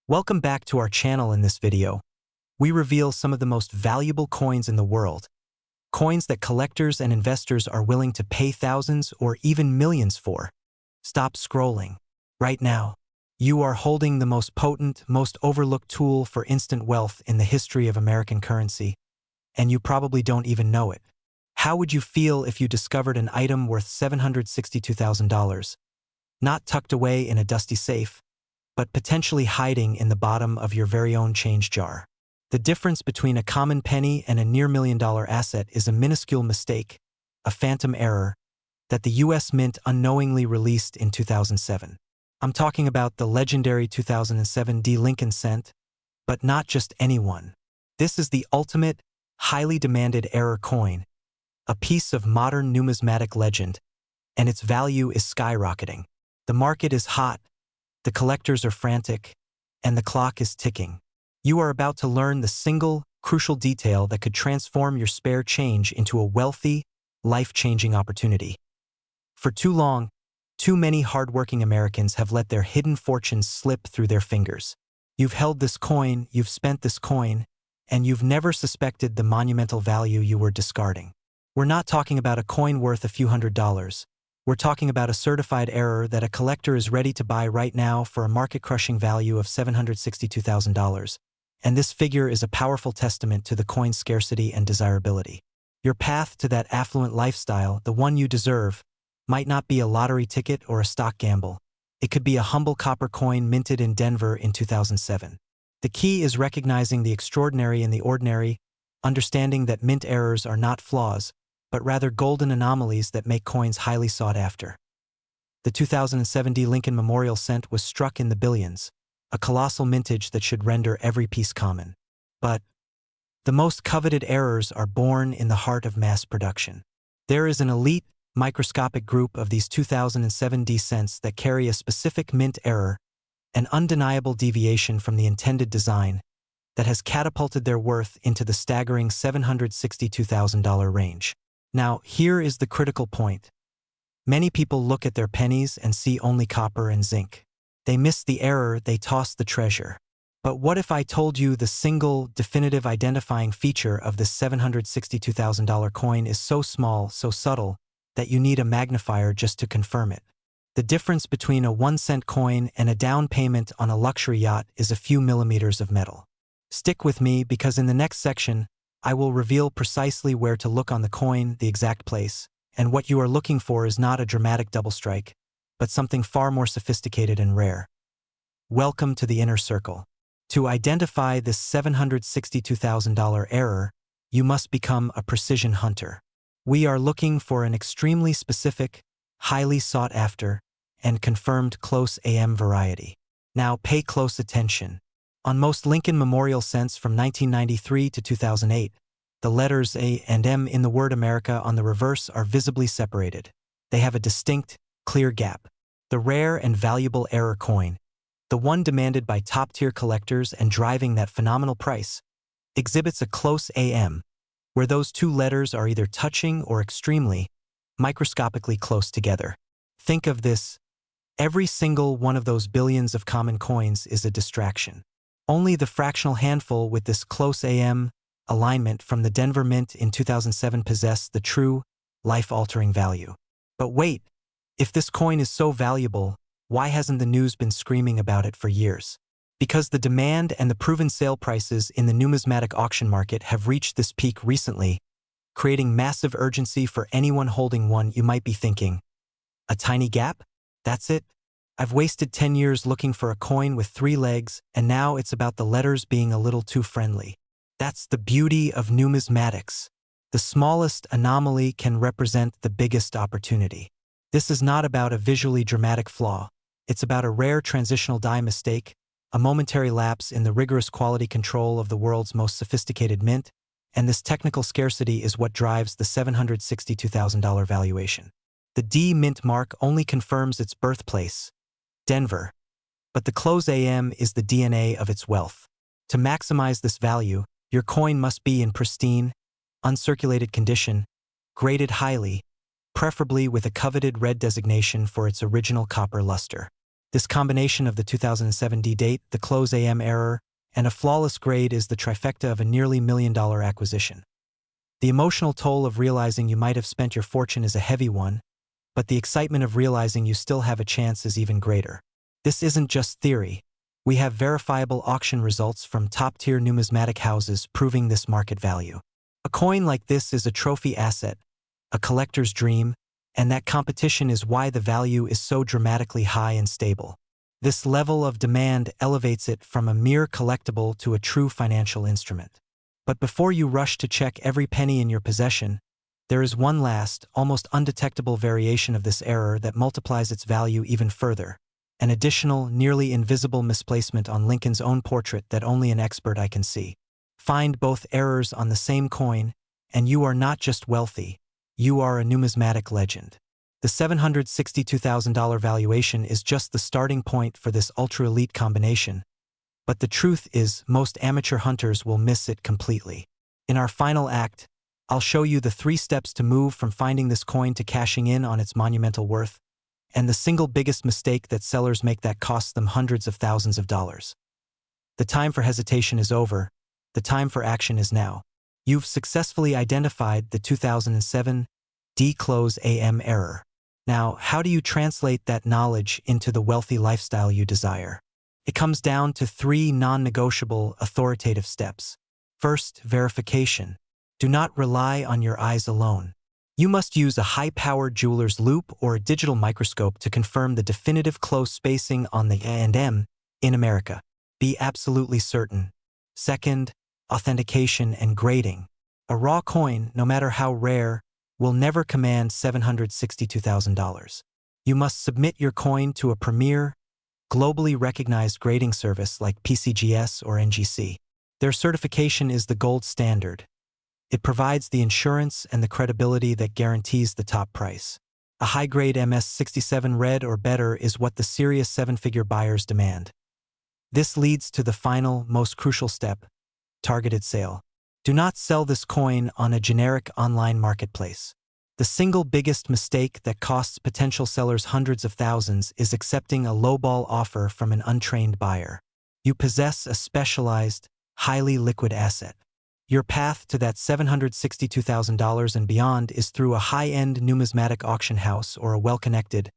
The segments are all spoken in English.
Welcome back to our channel. In this video, we reveal some of the most valuable coins in the world, coins that collectors and investors are willing to pay thousands or even millions for. Stop scrolling. Right now, you are holding the most potent, most overlooked tool for instant wealth in the history of American currency, and you probably don't even know it. How would you feel if you discovered an item worth $762,000, not tucked away in a dusty safe, but potentially hiding in the bottom of your very own change jar? The difference between a common penny and a near-million-dollar asset is a minuscule mistake, a phantom error, that the U.S. Mint unknowingly released in 2007. I'm talking about the legendary 2007 D. Lincoln cent, but not just any one. This is the ultimate, highly demanded error coin, a piece of modern numismatic legend, and its value is skyrocketing. The market is hot, the collectors are frantic, and the clock is ticking. You are about to learn the single, crucial detail that could transform your spare change into a wealthy, life-changing opportunity. For too long, too many hardworking Americans have let their hidden fortunes slip through their fingers. You've held this coin, you've spent this coin, and you've never suspected the monumental value you were discarding. We're not talking about a coin worth a few $100s. We're talking about a certified error that a collector is ready to buy right now for a market-crushing value of $762,000. And this figure is a powerful testament to the coin's scarcity and desirability. Your path to that affluent lifestyle, the one you deserve, might not be a lottery ticket or a stock gamble. It could be a humble copper coin minted in Denver in 2007. The key is recognizing the extraordinary in the ordinary, understanding that mint errors are not flaws, but rather golden anomalies that make coins highly sought after. The 2007 D. Lincoln Memorial cent was struck in the billions, a colossal mintage that should render every piece common. But the most coveted errors are born in the heart of mass production. There is an elite, microscopic group of these 2007 D cents that carry a specific mint error, an undeniable deviation from the intended design, that has catapulted their worth into the staggering $762,000 range. Now, here is the critical point. Many people look at their pennies and see only copper and zinc. They miss the error, they toss the treasure. But what if I told you the single, definitive identifying feature of this $762,000 coin is so small, so subtle, that you need a magnifier just to confirm it? The difference between a 1-cent coin and a down payment on a luxury yacht is a few millimeters of metal. Stick with me, because in the next section, I will reveal precisely where to look on the coin, the exact place, and what you are looking for is not a dramatic double strike, but something far more sophisticated and rare. Welcome to the inner circle. To identify this $762,000 error, you must become a precision hunter. We are looking for an extremely specific, highly sought after, and confirmed close AM variety. Now pay close attention. On most Lincoln Memorial cents from 1993 to 2008, the letters A and M in the word America on the reverse are visibly separated. They have a distinct, clear gap. The rare and valuable error coin, the one demanded by top-tier collectors and driving that phenomenal price, exhibits a close AM, where those two letters are either touching or extremely, microscopically close together. Think of this: every single one of those billions of common coins is a distraction. Only the fractional handful with this close AM alignment from the Denver Mint in 2007 possess the true, life-altering value. But wait, if this coin is so valuable, why hasn't the news been screaming about it for years? Because the demand and the proven sale prices in the numismatic auction market have reached this peak recently, creating massive urgency for anyone holding one. You might be thinking, a tiny gap? That's it? I've wasted 10 years looking for a coin with 3 legs, and now it's about the letters being a little too friendly. That's the beauty of numismatics. The smallest anomaly can represent the biggest opportunity. This is not about a visually dramatic flaw. It's about a rare transitional die mistake, a momentary lapse in the rigorous quality control of the world's most sophisticated mint, and this technical scarcity is what drives the $762,000 valuation. The D Mint mark only confirms its birthplace, Denver, but the close AM is the DNA of its wealth. To maximize this value, your coin must be in pristine, uncirculated condition, graded highly, preferably with a coveted red designation for its original copper luster. This combination of the 2007 D-date, the close AM error, and a flawless grade is the trifecta of a nearly $1 million acquisition. The emotional toll of realizing you might have spent your fortune is a heavy one, but the excitement of realizing you still have a chance is even greater. This isn't just theory. We have verifiable auction results from top-tier numismatic houses proving this market value. A coin like this is a trophy asset, a collector's dream, and that competition is why the value is so dramatically high and stable. This level of demand elevates it from a mere collectible to a true financial instrument. But before you rush to check every penny in your possession, there is one last, almost undetectable variation of this error that multiplies its value even further. An additional, nearly invisible misplacement on Lincoln's own portrait that only an expert eye can see. Find both errors on the same coin, and you are not just wealthy, you are a numismatic legend. The $762,000 valuation is just the starting point for this ultra-elite combination, but the truth is most amateur hunters will miss it completely. In our final act, I'll show you the 3 steps to move from finding this coin to cashing in on its monumental worth, and the single biggest mistake that sellers make that costs them hundreds of thousands of dollars. The time for hesitation is over, the time for action is now. You've successfully identified the 2007 D-close AM error. Now, how do you translate that knowledge into the wealthy lifestyle you desire? It comes down to 3 non-negotiable, authoritative steps. First, verification. Do not rely on your eyes alone. You must use a high-powered jeweler's loupe or a digital microscope to confirm the definitive close spacing on the A&M in America. Be absolutely certain. Second, authentication and grading. A raw coin, no matter how rare, will never command $762,000. You must submit your coin to a premier, globally recognized grading service like PCGS or NGC. Their certification is the gold standard. It provides the insurance and the credibility that guarantees the top price. A high-grade MS-67 red or better is what the serious 7-figure buyers demand. This leads to the final, most crucial step, targeted sale. Do not sell this coin on a generic online marketplace. The single biggest mistake that costs potential sellers hundreds of thousands is accepting a lowball offer from an untrained buyer. You possess a specialized, highly liquid asset. Your path to that $762,000 and beyond is through a high-end numismatic auction house or a well-connected,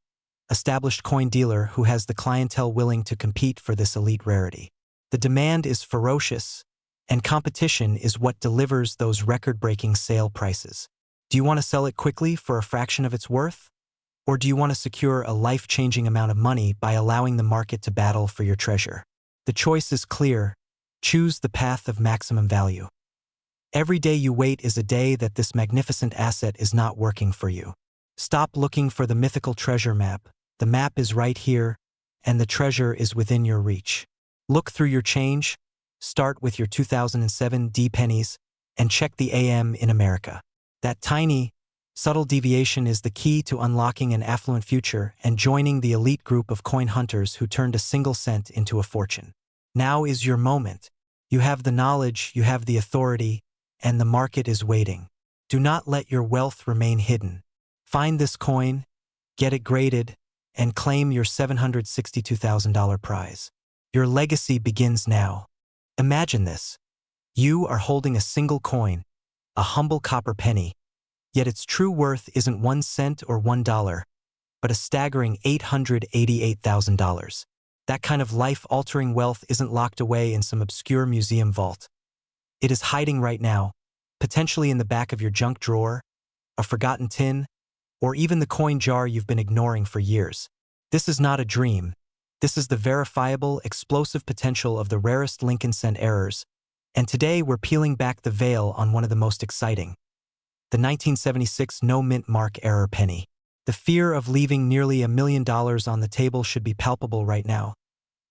established coin dealer who has the clientele willing to compete for this elite rarity. The demand is ferocious, and competition is what delivers those record-breaking sale prices. Do you want to sell it quickly for a fraction of its worth? Or do you want to secure a life-changing amount of money by allowing the market to battle for your treasure? The choice is clear. Choose the path of maximum value. Every day you wait is a day that this magnificent asset is not working for you. Stop looking for the mythical treasure map. The map is right here, and the treasure is within your reach. Look through your change, start with your 2007 D pennies, and check the AM in America. That tiny, subtle deviation is the key to unlocking an affluent future and joining the elite group of coin hunters who turned a single cent into a fortune. Now is your moment. You have the knowledge, you have the authority, and the market is waiting. Do not let your wealth remain hidden. Find this coin, get it graded, and claim your $762,000 prize. Your legacy begins now. Imagine this. You are holding a single coin, a humble copper penny, yet its true worth isn't 1 cent or $1, but a staggering $888,000. That kind of life-altering wealth isn't locked away in some obscure museum vault. It is hiding right now, potentially in the back of your junk drawer, a forgotten tin, or even the coin jar you've been ignoring for years. This is not a dream. This is the verifiable, explosive potential of the rarest Lincoln cent errors, and today we're peeling back the veil on one of the most exciting. The 1976 no-mint mark error penny. The fear of leaving nearly $1 million on the table should be palpable right now,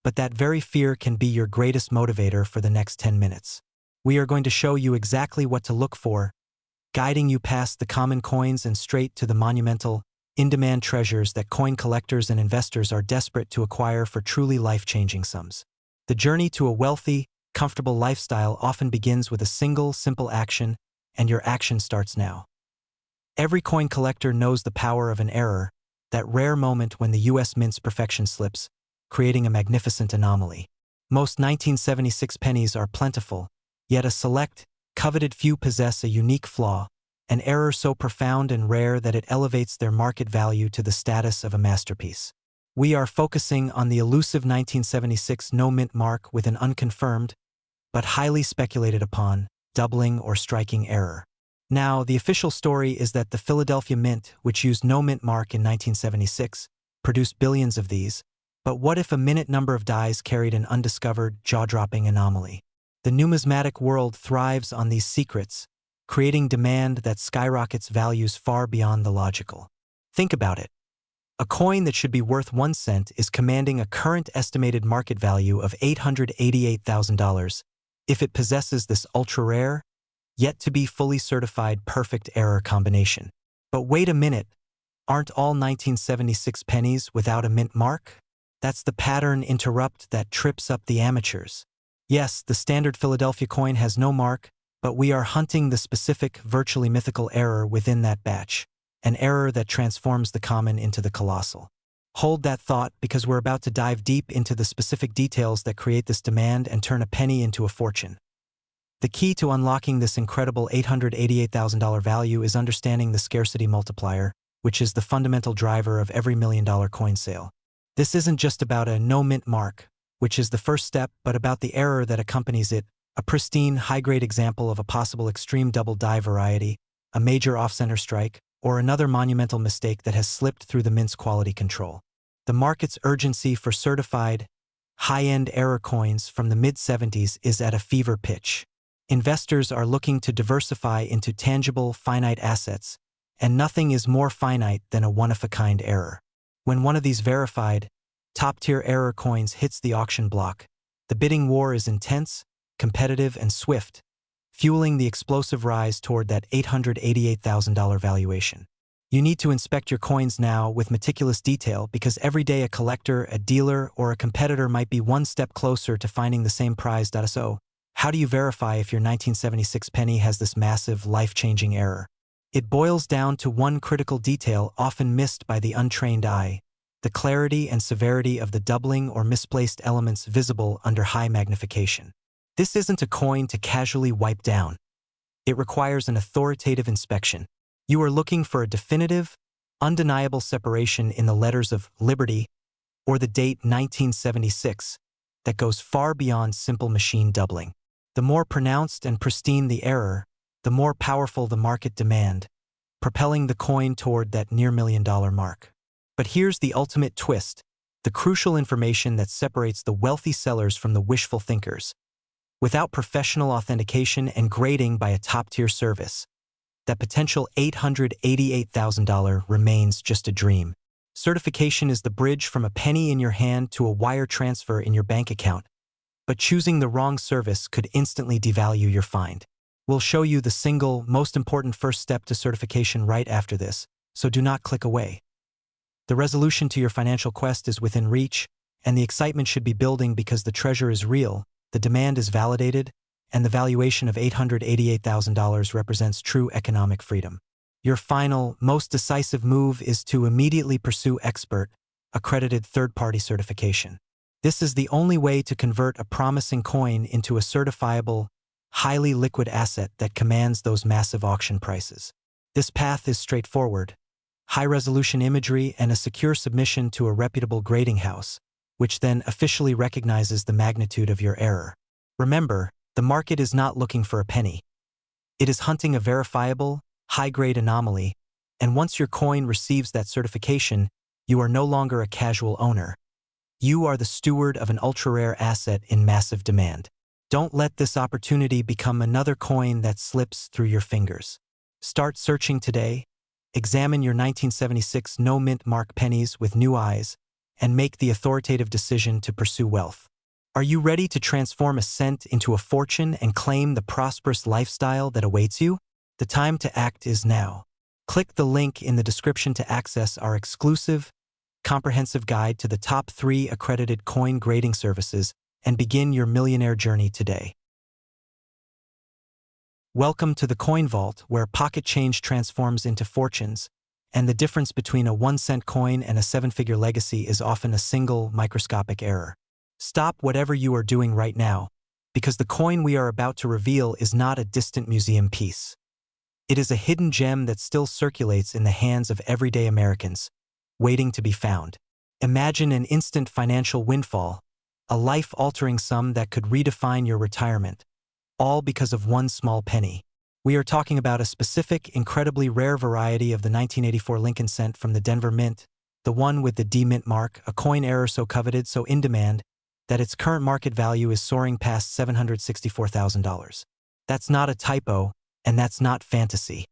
but that very fear can be your greatest motivator for the next 10 minutes. We are going to show you exactly what to look for, guiding you past the common coins and straight to the monumental, in-demand treasures that coin collectors and investors are desperate to acquire for truly life-changing sums. The journey to a wealthy, comfortable lifestyle often begins with a single, simple action, and your action starts now. Every coin collector knows the power of an error, that rare moment when the US Mint's perfection slips, creating a magnificent anomaly. Most 1976 pennies are plentiful, yet a select, coveted few possess a unique flaw, an error so profound and rare that it elevates their market value to the status of a masterpiece. We are focusing on the elusive 1976 no-mint mark with an unconfirmed, but highly speculated upon, doubling or striking error. Now, the official story is that the Philadelphia Mint, which used no-mint mark in 1976, produced billions of these, but what if a minute number of dies carried an undiscovered, jaw-dropping anomaly? The numismatic world thrives on these secrets, creating demand that skyrockets values far beyond the logical. Think about it. A coin that should be worth 1 cent is commanding a current estimated market value of $888,000 if it possesses this ultra-rare, yet to be fully certified perfect error combination. But wait a minute, aren't all 1976 pennies without a mint mark? That's the pattern interrupt that trips up the amateurs. Yes, the standard Philadelphia coin has no mark, but we are hunting the specific, virtually mythical error within that batch, an error that transforms the common into the colossal. Hold that thought, because we're about to dive deep into the specific details that create this demand and turn a penny into a fortune. The key to unlocking this incredible $888,000 value is understanding the scarcity multiplier, which is the fundamental driver of every million-dollar coin sale. This isn't just about a no-mint mark, which is the first step, but about the error that accompanies it, a pristine, high-grade example of a possible extreme double-die variety, a major off-center strike, or another monumental mistake that has slipped through the mint's quality control. The market's urgency for certified, high-end error coins from the mid-70s is at a fever pitch. Investors are looking to diversify into tangible, finite assets, and nothing is more finite than a one-of-a-kind error. When one of these verified, top-tier error coins hits the auction block, the bidding war is intense, competitive, and swift, fueling the explosive rise toward that $888,000 valuation. You need to inspect your coins now with meticulous detail, because every day a collector, a dealer, or a competitor might be one step closer to finding the same prize. So, how do you verify if your 1976 penny has this massive, life-changing error? It boils down to one critical detail often missed by the untrained eye: the clarity and severity of the doubling or misplaced elements visible under high magnification. This isn't a coin to casually wipe down. It requires an authoritative inspection. You are looking for a definitive, undeniable separation in the letters of Liberty or the date 1976 that goes far beyond simple machine doubling. The more pronounced and pristine the error, the more powerful the market demand, propelling the coin toward that near-million-dollar mark. But here's the ultimate twist, the crucial information that separates the wealthy sellers from the wishful thinkers. Without professional authentication and grading by a top-tier service, that potential $888,000 remains just a dream. Certification is the bridge from a penny in your hand to a wire transfer in your bank account, but choosing the wrong service could instantly devalue your find. We'll show you the single, most important first step to certification right after this, so do not click away. The resolution to your financial quest is within reach, and the excitement should be building because the treasure is real, the demand is validated, and the valuation of $888,000 represents true economic freedom. Your final, most decisive move is to immediately pursue expert, accredited third-party certification. This is the only way to convert a promising coin into a certifiable, highly liquid asset that commands those massive auction prices. This path is straightforward: high-resolution imagery and a secure submission to a reputable grading house, which then officially recognizes the magnitude of your error. Remember, the market is not looking for a penny. It is hunting a verifiable, high-grade anomaly, and once your coin receives that certification, you are no longer a casual owner. You are the steward of an ultra-rare asset in massive demand. Don't let this opportunity become another coin that slips through your fingers. Start searching today, examine your 1976 no-mint mark pennies with new eyes, and make the authoritative decision to pursue wealth. Are you ready to transform a cent into a fortune and claim the prosperous lifestyle that awaits you? The time to act is now. Click the link in the description to access our exclusive, comprehensive guide to the top 3 accredited coin grading services and begin your millionaire journey today. Welcome to the Coin Vault, where pocket change transforms into fortunes, And the difference between a 1-cent coin and a 7-figure legacy is often a single, microscopic error. Stop whatever you are doing right now, because the coin we are about to reveal is not a distant museum piece. It is a hidden gem that still circulates in the hands of everyday Americans, waiting to be found. Imagine an instant financial windfall, a life-altering sum that could redefine your retirement, all because of one small penny. We are talking about a specific, incredibly rare variety of the 1984 Lincoln cent from the Denver Mint, the one with the D Mint mark, a coin error so coveted, so in demand, that its current market value is soaring past $764,000. That's not a typo, and that's not fantasy.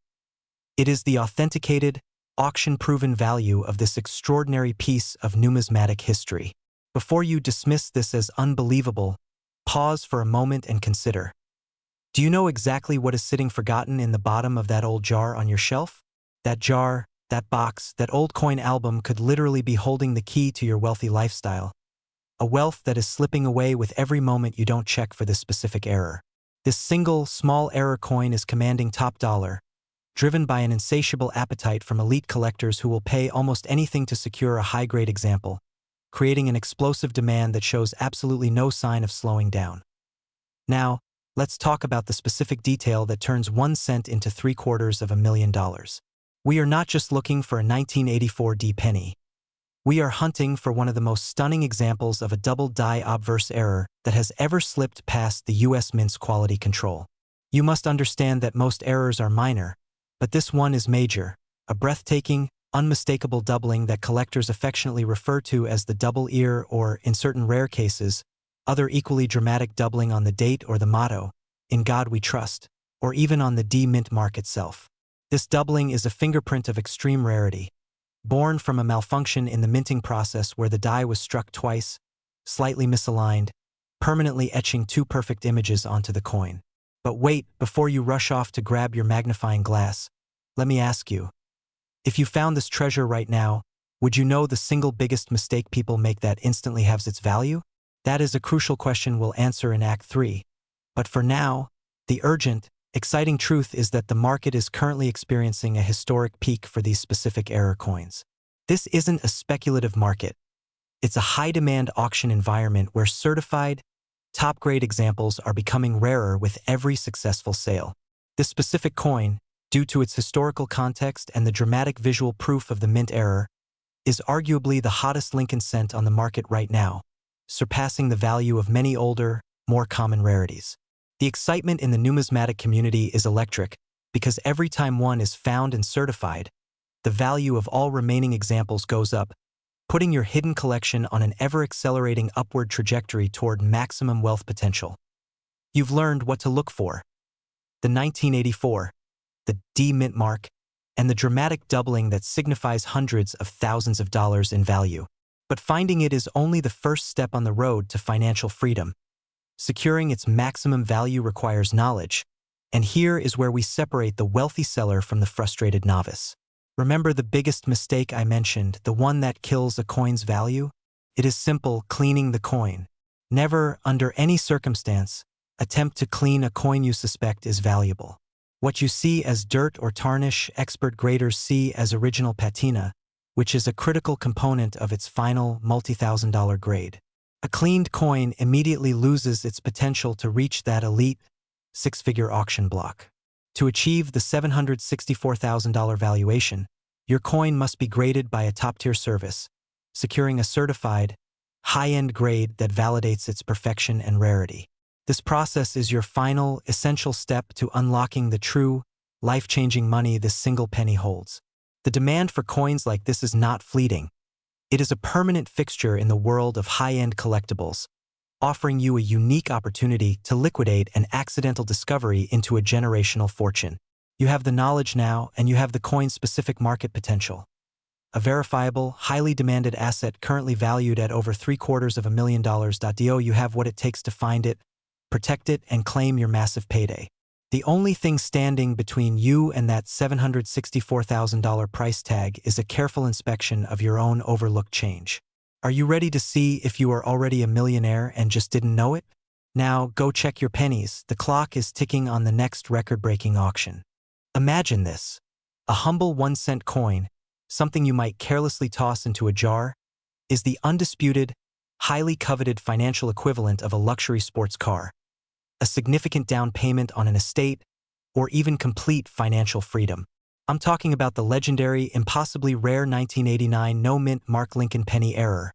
It is the authenticated, auction-proven value of this extraordinary piece of numismatic history. Before you dismiss this as unbelievable, pause for a moment and consider. Do you know exactly what is sitting forgotten in the bottom of that old jar on your shelf? That jar, that box, that old coin album could literally be holding the key to your wealthy lifestyle. A wealth that is slipping away with every moment you don't check for this specific error. This single, small error coin is commanding top dollar, driven by an insatiable appetite from elite collectors who will pay almost anything to secure a high-grade example, creating an explosive demand that shows absolutely no sign of slowing down. Now, let's talk about the specific detail that turns 1 cent into $750,000. We are not just looking for a 1984 D penny. We are hunting for one of the most stunning examples of a double die obverse error that has ever slipped past the U.S. Mint's quality control. You must understand that most errors are minor, but this one is major, a breathtaking, unmistakable doubling that collectors affectionately refer to as the double ear or, in certain rare cases, other equally dramatic doubling on the date or the motto, "In God We Trust," or even on the D Mint mark itself. This doubling is a fingerprint of extreme rarity, born from a malfunction in the minting process where the die was struck twice, slightly misaligned, permanently etching two perfect images onto the coin. But wait, before you rush off to grab your magnifying glass, let me ask you, if you found this treasure right now, would you know the single biggest mistake people make that instantly halves its value? That is a crucial question we'll answer in Act 3. But for now, the urgent, exciting truth is that the market is currently experiencing a historic peak for these specific error coins. This isn't a speculative market. It's a high-demand auction environment where certified, top-grade examples are becoming rarer with every successful sale. This specific coin, due to its historical context and the dramatic visual proof of the mint error, is arguably the hottest Lincoln cent on the market right now, surpassing the value of many older, more common rarities. The excitement in the numismatic community is electric because every time one is found and certified, the value of all remaining examples goes up, putting your hidden collection on an ever-accelerating upward trajectory toward maximum wealth potential. You've learned what to look for: the 1984, the D Mint mark, and the dramatic doubling that signifies hundreds of thousands of dollars in value. But finding it is only the first step on the road to financial freedom. Securing its maximum value requires knowledge, and here is where we separate the wealthy seller from the frustrated novice. Remember the biggest mistake I mentioned, the one that kills a coin's value? It is simple: cleaning the coin. Never, under any circumstance, attempt to clean a coin you suspect is valuable. What you see as dirt or tarnish, expert graders see as original patina, which is a critical component of its final multi-thousand-dollar grade. A cleaned coin immediately loses its potential to reach that elite, six-figure auction block. To achieve the $764,000 valuation, your coin must be graded by a top-tier service, securing a certified, high-end grade that validates its perfection and rarity. This process is your final, essential step to unlocking the true, life-changing money this single penny holds. The demand for coins like this is not fleeting. It is a permanent fixture in the world of high-end collectibles, offering you a unique opportunity to liquidate an accidental discovery into a generational fortune. You have the knowledge now, and you have the coin's specific market potential. A verifiable, highly demanded asset currently valued at over $750,000. You have what it takes to find it, protect it, and claim your massive payday. The only thing standing between you and that $764,000 price tag is a careful inspection of your own overlooked change. Are you ready to see if you are already a millionaire and just didn't know it? Now, go check your pennies. The clock is ticking on the next record-breaking auction. Imagine this: a humble 1-cent coin, something you might carelessly toss into a jar, is the undisputed, highly coveted financial equivalent of a luxury sports car, a significant down payment on an estate, or even complete financial freedom. I'm talking about the legendary, impossibly rare 1989 no-mint Mark Lincoln penny error,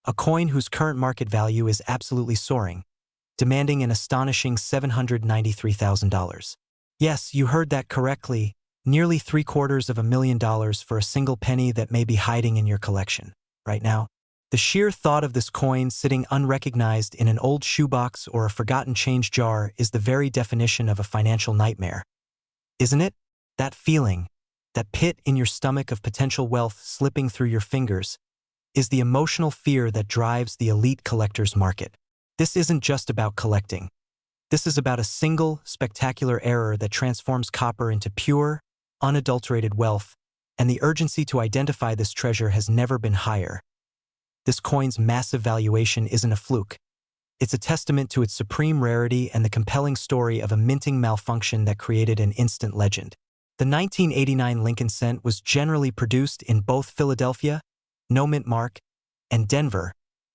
a coin whose current market value is absolutely soaring, demanding an astonishing $793,000. Yes, you heard that correctly, nearly $750,000 for a single penny that may be hiding in your collection. Right now, the sheer thought of this coin sitting unrecognized in an old shoebox or a forgotten change jar is the very definition of a financial nightmare. Isn't it? That feeling, that pit in your stomach of potential wealth slipping through your fingers, is the emotional fear that drives the elite collector's market. This isn't just about collecting. This is about a single, spectacular error that transforms copper into pure, unadulterated wealth, and the urgency to identify this treasure has never been higher. This coin's massive valuation isn't a fluke. It's a testament to its supreme rarity and the compelling story of a minting malfunction that created an instant legend. The 1989 Lincoln cent was generally produced in both Philadelphia, no mint mark, and Denver,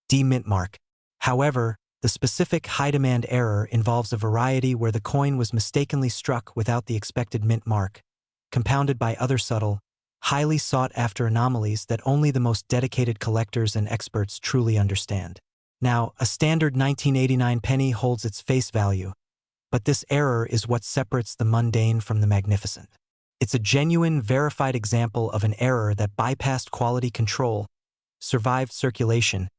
D mint mark. However, the specific high-demand error involves a variety where the coin was mistakenly struck without the expected mint mark, compounded by other subtle, highly sought-after anomalies that only the most dedicated collectors and experts truly understand. Now, a standard 1989 penny holds its face value, but this error is what separates the mundane from the magnificent. It's a genuine, verified example of an error that bypassed quality control, survived circulation,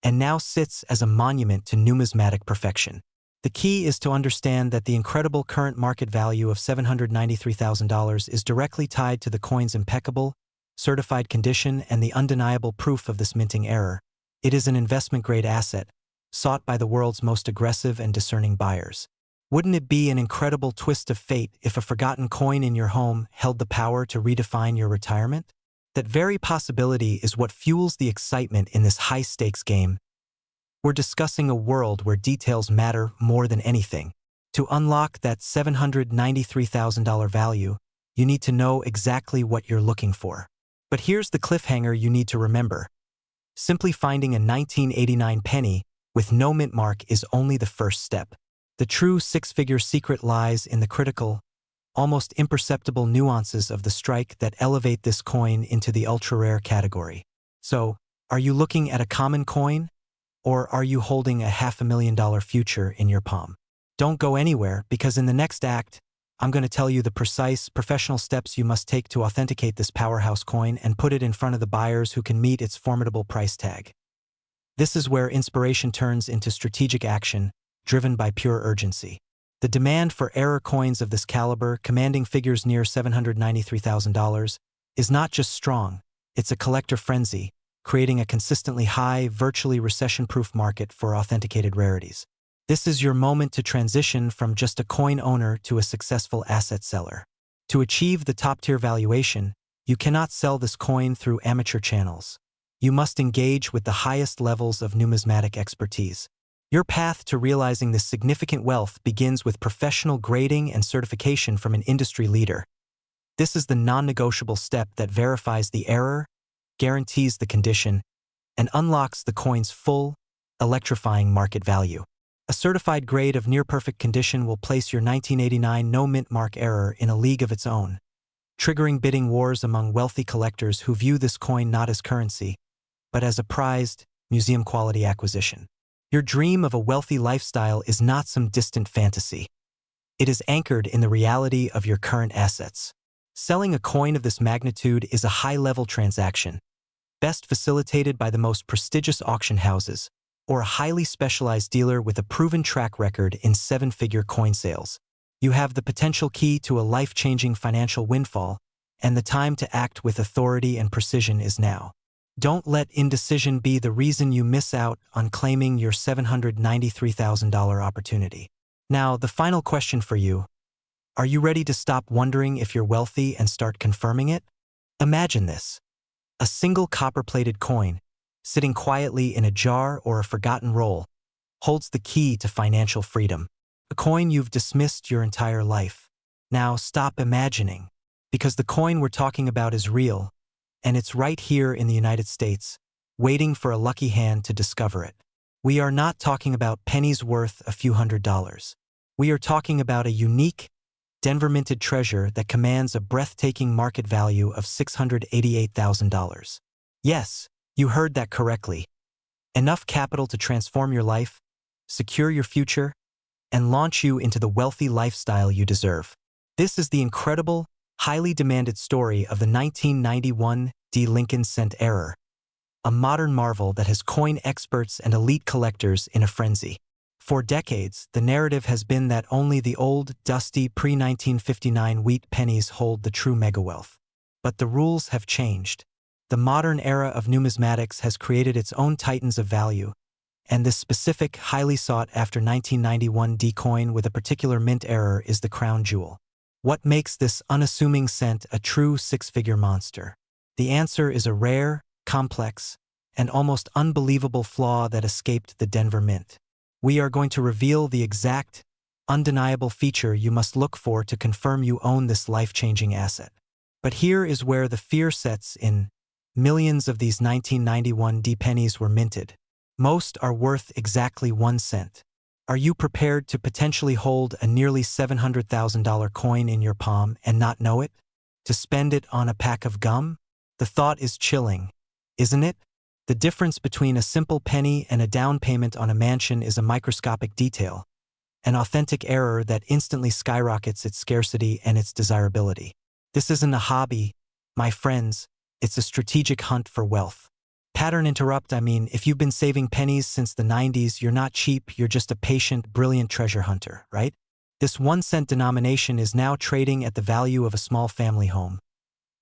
and now sits as a monument to numismatic perfection. The key is to understand that the incredible current market value of $793,000 is directly tied to the coin's impeccable, certified condition and the undeniable proof of this minting error. It is an investment-grade asset, sought by the world's most aggressive and discerning buyers. Wouldn't it be an incredible twist of fate if a forgotten coin in your home held the power to redefine your retirement? That very possibility is what fuels the excitement in this high-stakes game. We're discussing a world where details matter more than anything. To unlock that $793,000 value, you need to know exactly what you're looking for. But here's the cliffhanger you need to remember. Simply finding a 1989 penny with no mint mark is only the first step. The true six-figure secret lies in the critical, almost imperceptible nuances of the strike that elevate this coin into the ultra-rare category. So, are you looking at a common coin? Or are you holding a $500,000 future in your palm? Don't go anywhere, because in the next act, I'm going to tell you the precise, professional steps you must take to authenticate this powerhouse coin and put it in front of the buyers who can meet its formidable price tag. This is where inspiration turns into strategic action, driven by pure urgency. The demand for error coins of this caliber, commanding figures near $793,000, is not just strong, it's a collector frenzy, creating a consistently high, virtually recession-proof market for authenticated rarities. This is your moment to transition from just a coin owner to a successful asset seller. To achieve the top-tier valuation, you cannot sell this coin through amateur channels. You must engage with the highest levels of numismatic expertise. Your path to realizing this significant wealth begins with professional grading and certification from an industry leader. This is the non-negotiable step that verifies the error, guarantees the condition, and unlocks the coin's full, electrifying market value. A certified grade of near-perfect condition will place your 1989 no-mint mark error in a league of its own, triggering bidding wars among wealthy collectors who view this coin not as currency, but as a prized, museum-quality acquisition. Your dream of a wealthy lifestyle is not some distant fantasy. It is anchored in the reality of your current assets. Selling a coin of this magnitude is a high-level transaction, best facilitated by the most prestigious auction houses, or a highly specialized dealer with a proven track record in seven-figure coin sales. You have the potential key to a life-changing financial windfall, and the time to act with authority and precision is now. Don't let indecision be the reason you miss out on claiming your $793,000 opportunity. Now, the final question for you. Are you ready to stop wondering if you're wealthy and start confirming it? Imagine this. A single copper-plated coin, sitting quietly in a jar or a forgotten roll, holds the key to financial freedom. A coin you've dismissed your entire life. Now stop imagining, because the coin we're talking about is real, and it's right here in the United States, waiting for a lucky hand to discover it. We are not talking about pennies worth a few $100s. We are talking about a unique, Denver-minted treasure that commands a breathtaking market value of $688,000. Yes, you heard that correctly. Enough capital to transform your life, secure your future, and launch you into the wealthy lifestyle you deserve. This is the incredible, highly demanded story of the 1991 D. Lincoln Cent Error, a modern marvel that has coin experts and elite collectors in a frenzy. For decades, the narrative has been that only the old, dusty, pre-1959 wheat pennies hold the true megawealth. But the rules have changed. The modern era of numismatics has created its own titans of value, and this specific, highly sought-after 1991 D coin with a particular mint error is the crown jewel. What makes this unassuming cent a true six-figure monster? The answer is a rare, complex, and almost unbelievable flaw that escaped the Denver Mint. We are going to reveal the exact, undeniable feature you must look for to confirm you own this life-changing asset. But here is where the fear sets in. Millions of these 1991 D pennies were minted. Most are worth exactly 1 cent. Are you prepared to potentially hold a nearly $700,000 coin in your palm and not know it? To spend it on a pack of gum? The thought is chilling, isn't it? The difference between a simple penny and a down payment on a mansion is a microscopic detail, an authentic error that instantly skyrockets its scarcity and its desirability. This isn't a hobby, my friends, it's a strategic hunt for wealth. Pattern interrupt, if you've been saving pennies since the 90s, you're not cheap, you're just a patient, brilliant treasure hunter, right? This 1 cent denomination is now trading at the value of a small family home,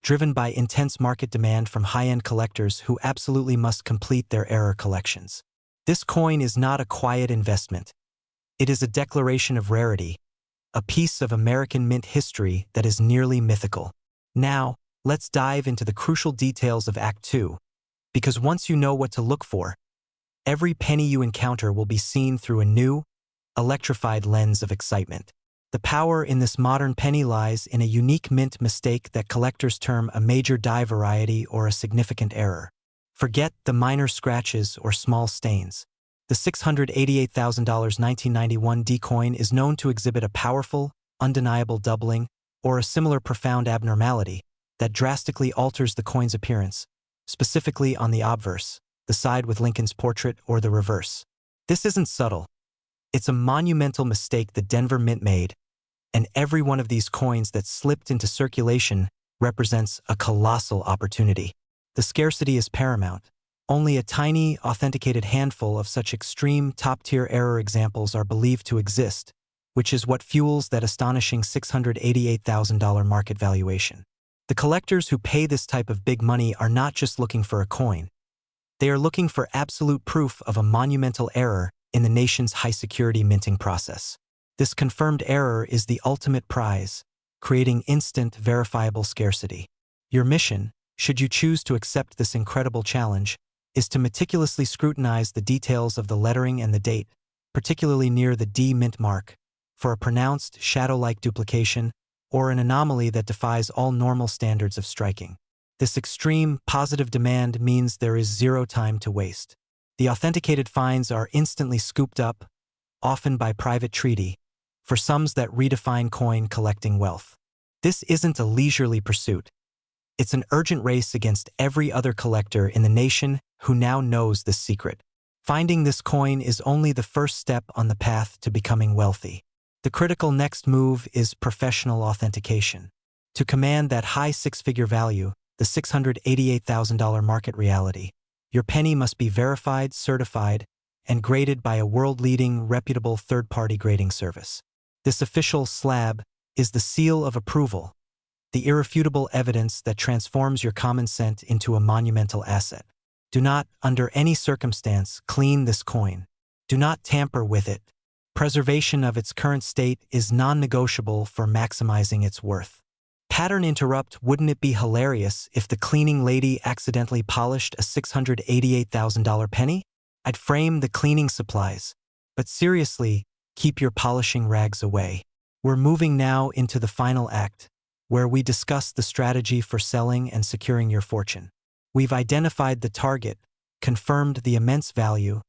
driven by intense market demand from high-end collectors who absolutely must complete their error collections. This coin is not a quiet investment. It is a declaration of rarity, a piece of American mint history that is nearly mythical. Now, let's dive into the crucial details of Act 2, because once you know what to look for, every penny you encounter will be seen through a new, electrified lens of excitement. The power in this modern penny lies in a unique mint mistake that collectors term a major die variety or a significant error. Forget the minor scratches or small stains. The $688,000 1991 D coin is known to exhibit a powerful, undeniable doubling or a similar profound abnormality that drastically alters the coin's appearance, specifically on the obverse, the side with Lincoln's portrait, or the reverse. This isn't subtle. It's a monumental mistake the Denver Mint made, and every one of these coins that slipped into circulation represents a colossal opportunity. The scarcity is paramount. Only a tiny, authenticated handful of such extreme, top-tier error examples are believed to exist, which is what fuels that astonishing $688,000 market valuation. The collectors who pay this type of big money are not just looking for a coin. They are looking for absolute proof of a monumental error in the nation's high-security minting process. This confirmed error is the ultimate prize, creating instant, verifiable scarcity. Your mission, should you choose to accept this incredible challenge, is to meticulously scrutinize the details of the lettering and the date, particularly near the D mint mark, for a pronounced, shadow-like duplication or an anomaly that defies all normal standards of striking. This extreme, positive demand means there is zero time to waste. The authenticated finds are instantly scooped up, often by private treaty, for sums that redefine coin collecting wealth. This isn't a leisurely pursuit. It's an urgent race against every other collector in the nation who now knows this secret. Finding this coin is only the first step on the path to becoming wealthy. The critical next move is professional authentication. To command that high six-figure value, the $688,000 market reality, your penny must be verified, certified, and graded by a world-leading, reputable third-party grading service. This official slab is the seal of approval, the irrefutable evidence that transforms your common cent into a monumental asset. Do not, under any circumstance, clean this coin. Do not tamper with it. Preservation of its current state is non-negotiable for maximizing its worth. Pattern interrupt, wouldn't it be hilarious if the cleaning lady accidentally polished a $688,000 penny? I'd frame the cleaning supplies. But seriously, keep your polishing rags away. We're moving now into the final act, where we discuss the strategy for selling and securing your fortune. We've identified the target, confirmed the immense value,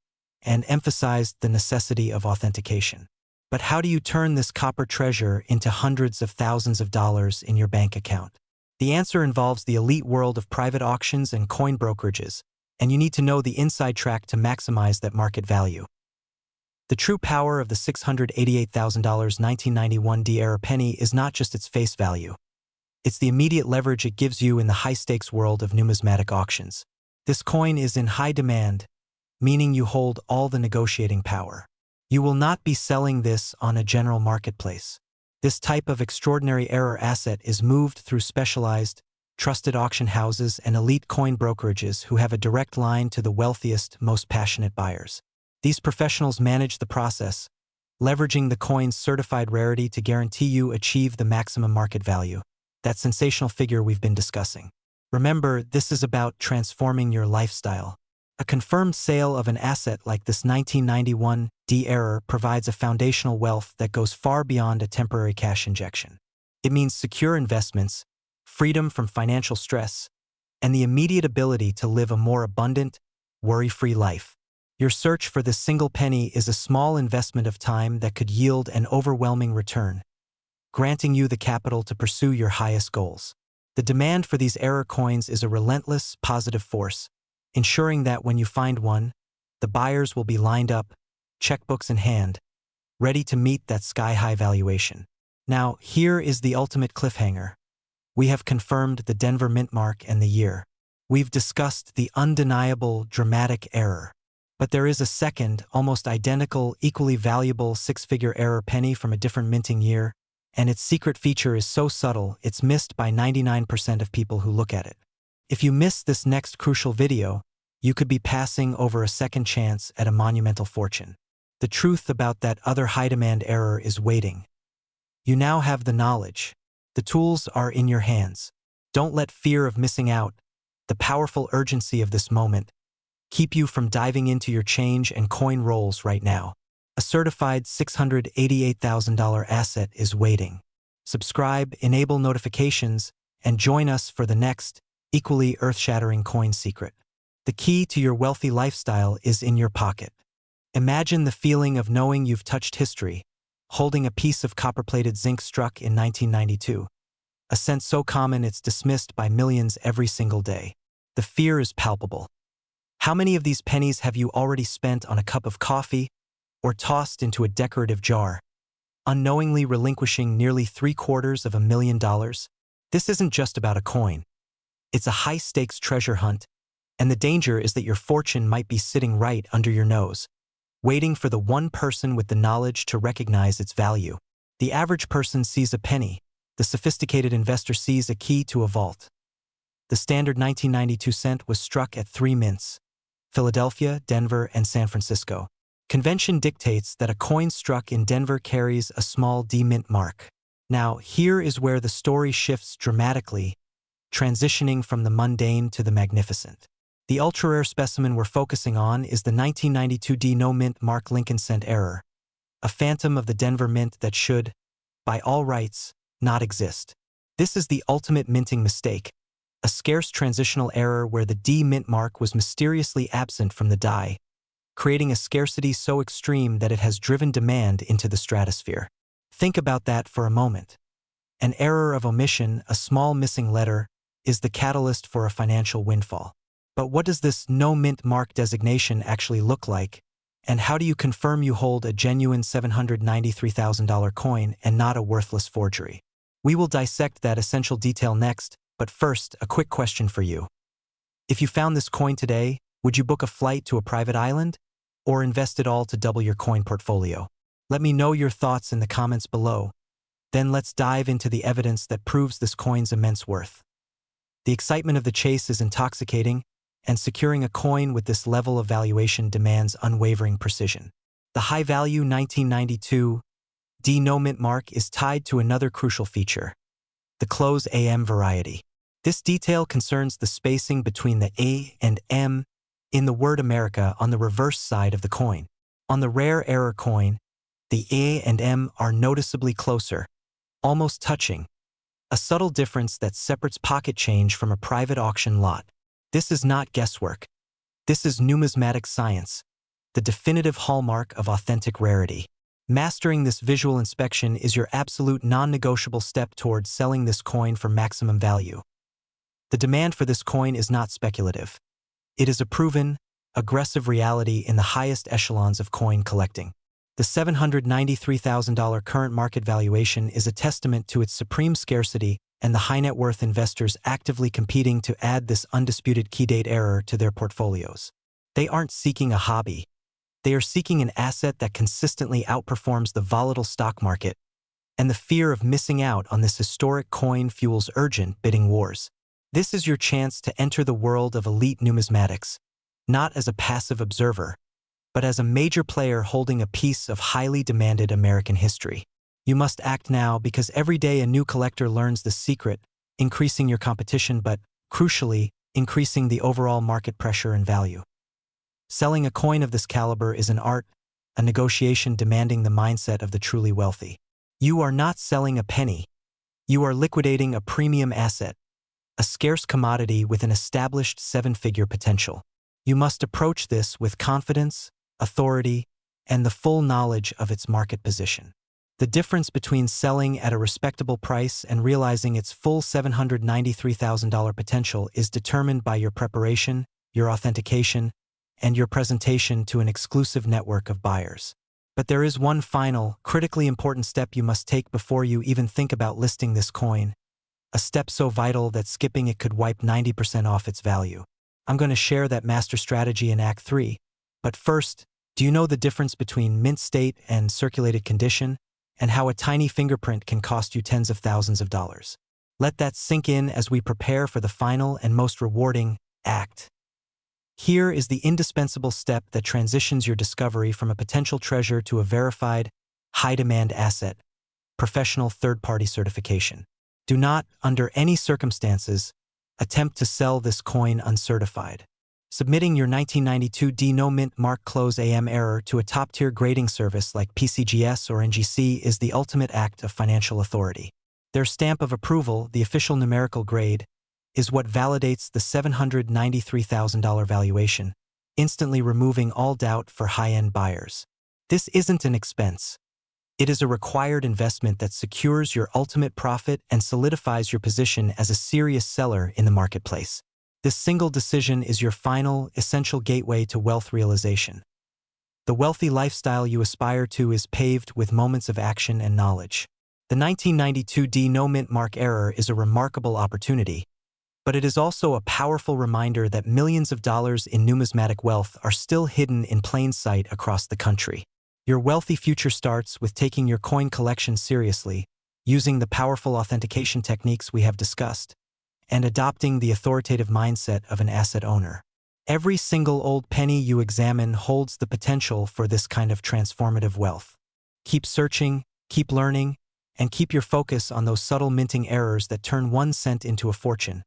and emphasized the necessity of authentication. But how do you turn this copper treasure into hundreds of thousands of dollars in your bank account? The answer involves the elite world of private auctions and coin brokerages, and you need to know the inside track to maximize that market value. The true power of the $688,000 1991 D-era penny is not just its face value. It's the immediate leverage it gives you in the high-stakes world of numismatic auctions. This coin is in high demand, meaning you hold all the negotiating power. You will not be selling this on a general marketplace. This type of extraordinary era asset is moved through specialized, trusted auction houses and elite coin brokerages who have a direct line to the wealthiest, most passionate buyers. These professionals manage the process, leveraging the coin's certified rarity to guarantee you achieve the maximum market value. That sensational figure we've been discussing. Remember, this is about transforming your lifestyle. A confirmed sale of an asset like this 1991 D-era provides a foundational wealth that goes far beyond a temporary cash injection. It means secure investments, freedom from financial stress, and the immediate ability to live a more abundant, worry-free life. Your search for this single penny is a small investment of time that could yield an overwhelming return, granting you the capital to pursue your highest goals. The demand for these era coins is a relentless, positive force, ensuring that when you find one, the buyers will be lined up, checkbooks in hand, ready to meet that sky-high valuation. Now, here is the ultimate cliffhanger. We have confirmed the Denver mint mark and the year. We've discussed the undeniable, dramatic error. But there is a second, almost identical, equally valuable six-figure error penny from a different minting year, and its secret feature is so subtle it's missed by 99% of people who look at it. If you miss this next crucial video, you could be passing over a second chance at a monumental fortune. The truth about that other high-demand error is waiting. You now have the knowledge. The tools are in your hands. Don't let fear of missing out, the powerful urgency of this moment, keep you from diving into your change and coin rolls right now. A certified $688,000 asset is waiting. Subscribe, enable notifications, and join us for the next, equally earth-shattering coin secret. The key to your wealthy lifestyle is in your pocket. Imagine the feeling of knowing you've touched history, holding a piece of copper-plated zinc struck in 1992. A scent so common it's dismissed by millions every single day. The fear is palpable. How many of these pennies have you already spent on a cup of coffee or tossed into a decorative jar, unknowingly relinquishing nearly $750,000? This isn't just about a coin. It's a high-stakes treasure hunt, and the danger is that your fortune might be sitting right under your nose, waiting for the one person with the knowledge to recognize its value. The average person sees a penny. The sophisticated investor sees a key to a vault. The standard 1992 cent was struck at 3 mints: Philadelphia, Denver, and San Francisco. Convention dictates that a coin struck in Denver carries a small D mint mark. Now, here is where the story shifts dramatically, transitioning from the mundane to the magnificent. The ultra-rare specimen we're focusing on is the 1992 D no mint mark Lincoln cent error, a phantom of the Denver mint that should, by all rights, not exist. This is the ultimate minting mistake, a scarce transitional error where the D mint mark was mysteriously absent from the die, creating a scarcity so extreme that it has driven demand into the stratosphere. Think about that for a moment. An error of omission, a small missing letter, is the catalyst for a financial windfall. But what does this no mint mark designation actually look like, and how do you confirm you hold a genuine $793,000 coin and not a worthless forgery? We will dissect that essential detail next, but first, a quick question for you. If you found this coin today, would you book a flight to a private island, or invest it all to double your coin portfolio? Let me know your thoughts in the comments below. Then let's dive into the evidence that proves this coin's immense worth. The excitement of the chase is intoxicating, and securing a coin with this level of valuation demands unwavering precision. The high-value 1992 D no mint mark is tied to another crucial feature: the close AM variety. This detail concerns the spacing between the A and M in the word America on the reverse side of the coin. On the rare error coin, the A and M are noticeably closer, almost touching, a subtle difference that separates pocket change from a private auction lot. This is not guesswork. This is numismatic science, the definitive hallmark of authentic rarity. Mastering this visual inspection is your absolute non-negotiable step towards selling this coin for maximum value. The demand for this coin is not speculative. It is a proven, aggressive reality in the highest echelons of coin collecting. The $793,000 current market valuation is a testament to its supreme scarcity and the high net worth investors actively competing to add this undisputed key date error to their portfolios. They aren't seeking a hobby. They are seeking an asset that consistently outperforms the volatile stock market, and the fear of missing out on this historic coin fuels urgent bidding wars. This is your chance to enter the world of elite numismatics, not as a passive observer, but as a major player holding a piece of highly demanded American history. You must act now because every day a new collector learns the secret, increasing your competition but, crucially, increasing the overall market pressure and value. Selling a coin of this caliber is an art, a negotiation demanding the mindset of the truly wealthy. You are not selling a penny. You are liquidating a premium asset, a scarce commodity with an established seven-figure potential. You must approach this with confidence, authority, and the full knowledge of its market position. The difference between selling at a respectable price and realizing its full $793,000 potential is determined by your preparation, your authentication, and your presentation to an exclusive network of buyers. But there is one final, critically important step you must take before you even think about listing this coin, a step so vital that skipping it could wipe 90% off its value. I'm going to share that master strategy in Act 3, but first, do you know the difference between mint state and circulated condition, and how a tiny fingerprint can cost you tens of thousands of dollars? Let that sink in as we prepare for the final and most rewarding act. Here is the indispensable step that transitions your discovery from a potential treasure to a verified, high-demand asset: professional third-party certification. Do not, under any circumstances, attempt to sell this coin uncertified. Submitting your 1992 D No Mint Mark Close AM error to a top-tier grading service like PCGS or NGC is the ultimate act of financial authority. Their stamp of approval, the official numerical grade, is what validates the $793,000 valuation, instantly removing all doubt for high-end buyers. This isn't an expense. It is a required investment that secures your ultimate profit and solidifies your position as a serious seller in the marketplace. This single decision is your final, essential gateway to wealth realization. The wealthy lifestyle you aspire to is paved with moments of action and knowledge. The 1992 D No Mint Mark error is a remarkable opportunity, but it is also a powerful reminder that millions of dollars in numismatic wealth are still hidden in plain sight across the country. Your wealthy future starts with taking your coin collection seriously, using the powerful authentication techniques we have discussed, and adopting the authoritative mindset of an asset owner. Every single old penny you examine holds the potential for this kind of transformative wealth. Keep searching, keep learning, and keep your focus on those subtle minting errors that turn 1 cent into a fortune,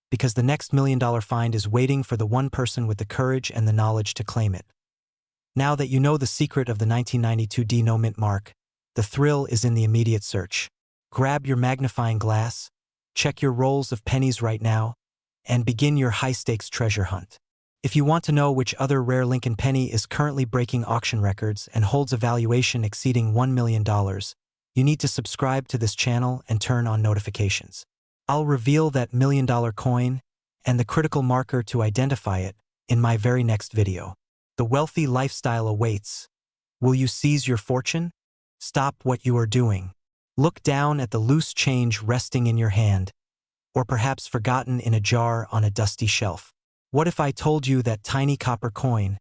because the next $1 million find is waiting for the one person with the courage and the knowledge to claim it. Now that you know the secret of the 1992 D No Mint Mark, the thrill is in the immediate search. Grab your magnifying glass, check your rolls of pennies right now, and begin your high-stakes treasure hunt. If you want to know which other rare Lincoln penny is currently breaking auction records and holds a valuation exceeding $1 million, you need to subscribe to this channel and turn on notifications. I'll reveal that $1 million coin and the critical marker to identify it in my very next video. The wealthy lifestyle awaits. Will you seize your fortune? Stop what you are doing. Look down at the loose change resting in your hand, or perhaps forgotten in a jar on a dusty shelf. What if I told you that tiny copper coin,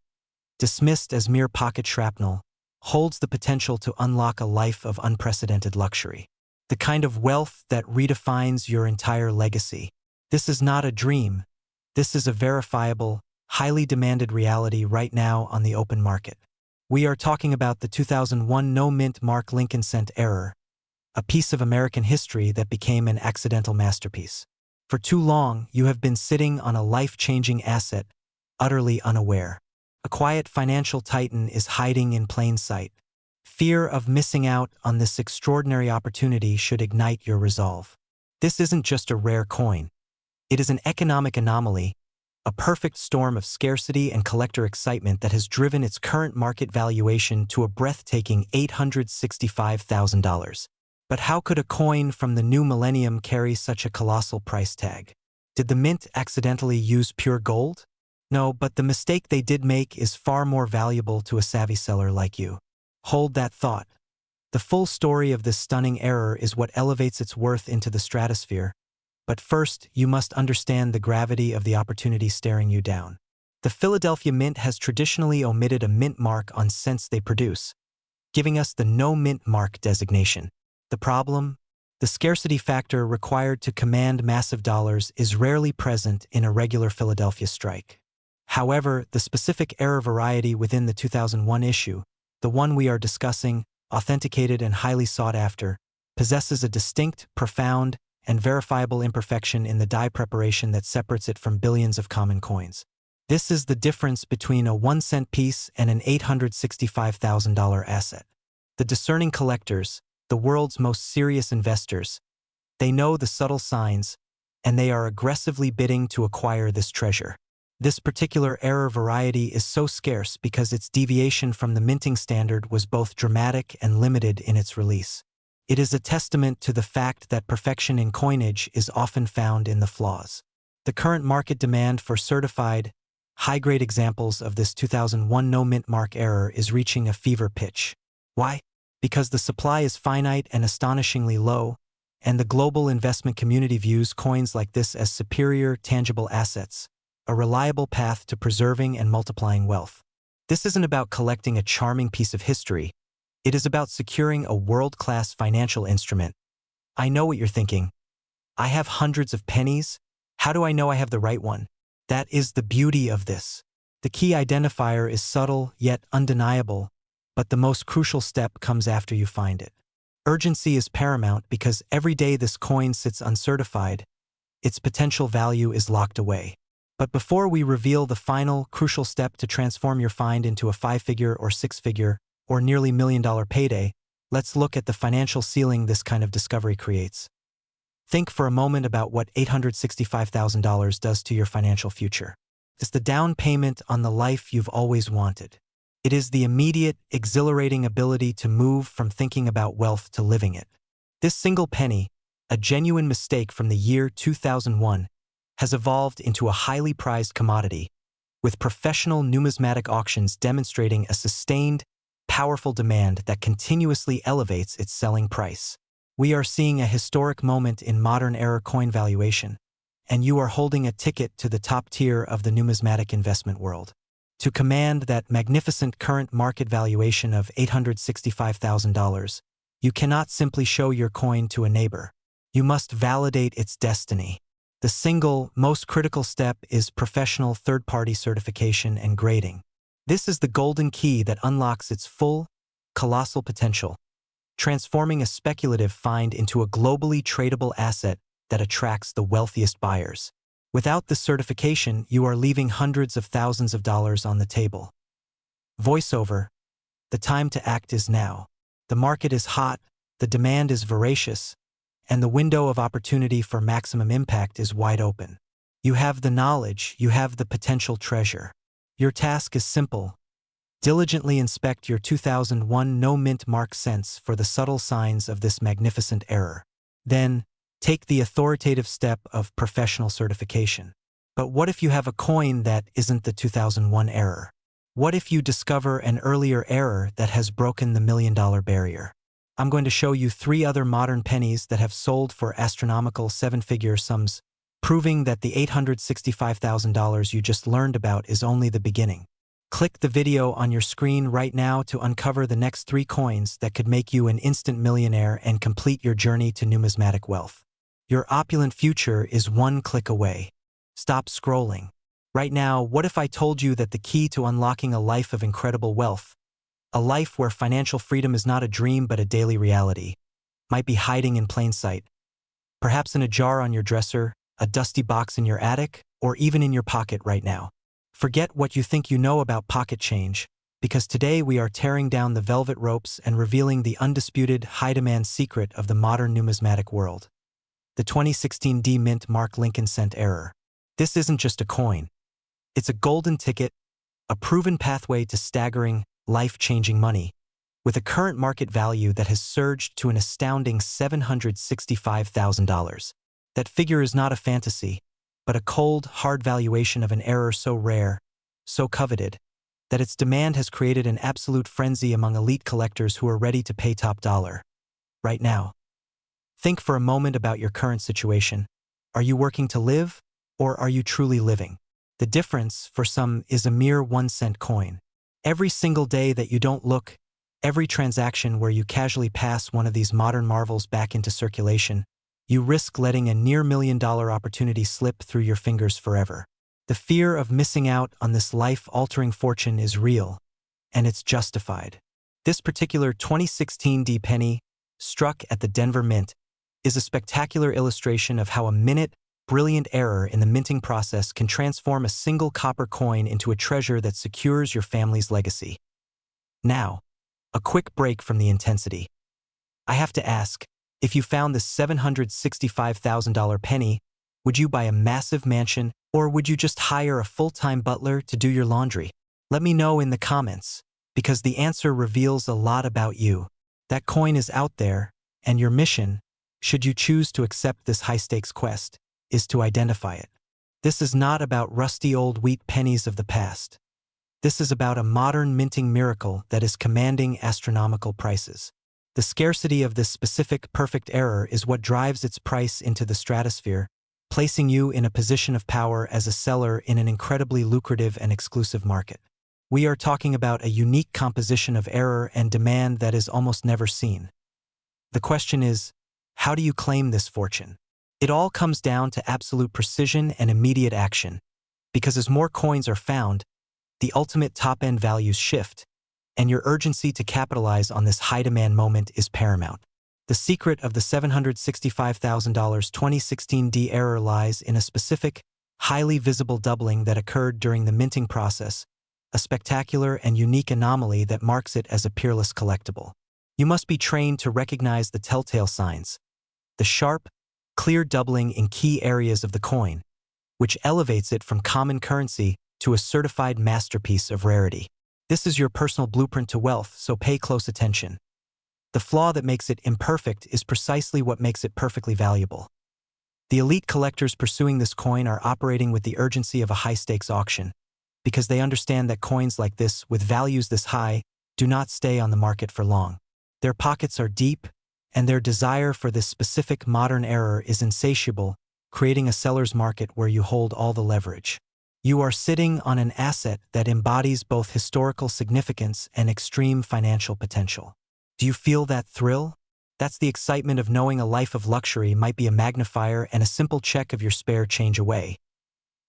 dismissed as mere pocket shrapnel, holds the potential to unlock a life of unprecedented luxury? The kind of wealth that redefines your entire legacy. This is not a dream. This is a verifiable, highly demanded reality right now on the open market. We are talking about the 2001 No Mint Mark Lincoln Cent error, a piece of American history that became an accidental masterpiece. For too long, you have been sitting on a life-changing asset, utterly unaware. A quiet financial titan is hiding in plain sight. Fear of missing out on this extraordinary opportunity should ignite your resolve. This isn't just a rare coin. It is an economic anomaly, a perfect storm of scarcity and collector excitement that has driven its current market valuation to a breathtaking $865,000. But how could a coin from the new millennium carry such a colossal price tag? Did the mint accidentally use pure gold? No, but the mistake they did make is far more valuable to a savvy seller like you. Hold that thought. The full story of this stunning error is what elevates its worth into the stratosphere. But first, you must understand the gravity of the opportunity staring you down. The Philadelphia Mint has traditionally omitted a mint mark on cents they produce, giving us the no mint mark designation. The problem? The scarcity factor required to command massive dollars is rarely present in a regular Philadelphia strike. However, the specific error variety within the 2001 issue, the one we are discussing, authenticated and highly sought after, possesses a distinct, profound, and verifiable imperfection in the die preparation that separates it from billions of common coins. This is the difference between a 1-cent piece and an $865,000 asset. The discerning collectors, the world's most serious investors, they know the subtle signs, and they are aggressively bidding to acquire this treasure. This particular error variety is so scarce because its deviation from the minting standard was both dramatic and limited in its release. It is a testament to the fact that perfection in coinage is often found in the flaws. The current market demand for certified, high-grade examples of this 2001 no-mint mark error is reaching a fever pitch. Why? Because the supply is finite and astonishingly low, and the global investment community views coins like this as superior, tangible assets, a reliable path to preserving and multiplying wealth. This isn't about collecting a charming piece of history. It is about securing a world-class financial instrument. I know what you're thinking. I have hundreds of pennies. How do I know I have the right one? That is the beauty of this. The key identifier is subtle yet undeniable, but the most crucial step comes after you find it. Urgency is paramount because every day this coin sits uncertified, its potential value is locked away. But before we reveal the final, crucial step to transform your find into a 5-figure or 6-figure or nearly million-dollar payday, let's look at the financial ceiling this kind of discovery creates. Think for a moment about what $865,000 does to your financial future. It's the down payment on the life you've always wanted. It is the immediate, exhilarating ability to move from thinking about wealth to living it. This single penny, a genuine mistake from the year 2001, has evolved into a highly prized commodity, with professional numismatic auctions demonstrating a sustained, powerful demand that continuously elevates its selling price. We are seeing a historic moment in modern-era coin valuation, and you are holding a ticket to the top tier of the numismatic investment world. To command that magnificent current market valuation of $865,000, you cannot simply show your coin to a neighbor. You must validate its destiny. The single, most critical step is professional third-party certification and grading. This is the golden key that unlocks its full, colossal potential, transforming a speculative find into a globally tradable asset that attracts the wealthiest buyers. Without this certification, you are leaving hundreds of thousands of dollars on the table. Voiceover: the time to act is now. The market is hot, the demand is voracious, and the window of opportunity for maximum impact is wide open. You have the knowledge, you have the potential treasure. Your task is simple. Diligently inspect your 2001 no-mint mark cents for the subtle signs of this magnificent error. Then, take the authoritative step of professional certification. But what if you have a coin that isn't the 2001 error? What if you discover an earlier error that has broken the million-dollar barrier? I'm going to show you 3 other modern pennies that have sold for astronomical 7-figure sums, proving that the $865,000 you just learned about is only the beginning. Click the video on your screen right now to uncover the next 3 coins that could make you an instant millionaire and complete your journey to numismatic wealth. Your opulent future is one click away. Stop scrolling. Right now, what if I told you that the key to unlocking a life of incredible wealth, a life where financial freedom is not a dream but a daily reality, might be hiding in plain sight? Perhaps in a jar on your dresser, a dusty box in your attic, or even in your pocket right now. Forget what you think you know about pocket change, because today we are tearing down the velvet ropes and revealing the undisputed, high-demand secret of the modern numismatic world. the 2016 D Mint Mark Lincoln Cent error. This isn't just a coin. It's a golden ticket, a proven pathway to staggering, life-changing money, with a current market value that has surged to an astounding $765,000. That figure is not a fantasy, but a cold, hard valuation of an error so rare, so coveted, that its demand has created an absolute frenzy among elite collectors who are ready to pay top dollar. Right now. Think for a moment about your current situation. Are you working to live, or are you truly living? The difference, for some, is a mere 1-cent coin. Every single day that you don't look, every transaction where you casually pass one of these modern marvels back into circulation, you risk letting a near-million-dollar opportunity slip through your fingers forever. The fear of missing out on this life-altering fortune is real, and it's justified. This particular 2016 D penny, struck at the Denver Mint, is a spectacular illustration of how a brilliant error in the minting process can transform a single copper coin into a treasure that secures your family's legacy. Now, a quick break from the intensity. I have to ask, if you found this $765,000 penny, would you buy a massive mansion, or would you just hire a full-time butler to do your laundry? Let me know in the comments, because the answer reveals a lot about you. That coin is out there, and your mission, should you choose to accept this high-stakes quest, is to identify it. This is not about rusty old wheat pennies of the past. This is about a modern minting miracle that is commanding astronomical prices. The scarcity of this specific perfect error is what drives its price into the stratosphere, placing you in a position of power as a seller in an incredibly lucrative and exclusive market. We are talking about a unique composition of error and demand that is almost never seen. The question is, how do you claim this fortune? It all comes down to absolute precision and immediate action, because as more coins are found, the ultimate top-end values shift, and your urgency to capitalize on this high-demand moment is paramount. The secret of the $765,000 2016 D error lies in a specific, highly visible doubling that occurred during the minting process, a spectacular and unique anomaly that marks it as a peerless collectible. You must be trained to recognize the telltale signs, the sharp, clear doubling in key areas of the coin, which elevates it from common currency to a certified masterpiece of rarity. This is your personal blueprint to wealth, so pay close attention. The flaw that makes it imperfect is precisely what makes it perfectly valuable. The elite collectors pursuing this coin are operating with the urgency of a high-stakes auction, because they understand that coins like this, with values this high, do not stay on the market for long. Their pockets are deep, and their desire for this specific modern error is insatiable, creating a seller's market where you hold all the leverage. You are sitting on an asset that embodies both historical significance and extreme financial potential. Do you feel that thrill? That's the excitement of knowing a life of luxury might be a magnifier and a simple check of your spare change away.